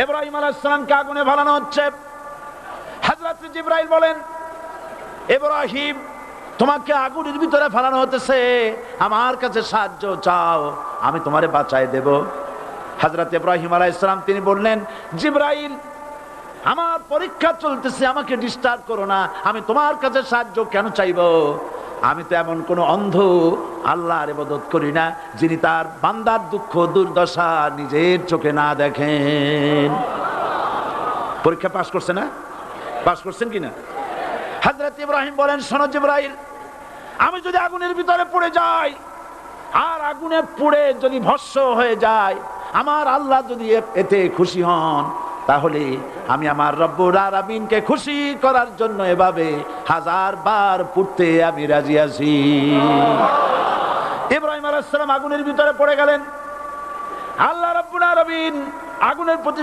ইব্রাহিম আলাইহিস সালামকে আগুনে ফেলানো হচ্ছে। হযরত জিবরাইল বলেন, ইব্রাহিম তোমাকে আগুনের ভিতরে ফেলানো হতেছে, আমার কাছে সাহায্য চাও, আমি তোমারে বাঁচায় দেব। হযরত ইব্রাহিম আলাইহিস সালাম তিনি বললেন, জিবরাইল আমার পরীক্ষা চলতেছে, আমাকে ডিস্টার্ব করো না, আমি তোমার কাছে সাহায্য কেন চাইবো? আমি তো এমন কোন অন্ধ আল্লাহর ইবাদত করি না যিনি তার বান্দার দুঃখ দুর্দশা নিজের চোখে না দেখেন। পরীক্ষা পাস করছে না? পাস করছেন কিনা? হযরত ইব্রাহিম বলেন, শোনো জিবরাইল, আমি যদি আগুনের ভিতরে পড়ে যাই আর আগুনে পুড়ে যদি ভস্ম হয়ে যায়, আমার আল্লাহ যদি এতে খুশি হন, তাহলে আমি আমার রব্বুল আলামিনকে খুশি করার জন্য এভাবে 1000 বার পুড়তে আমি রাজি আছি। ইব্রাহিম আলাইহিস সালাম আগুনের ভিতরে পড়ে গেলেন। আল্লাহ রব্বুল আলামিন আগুনের প্রতি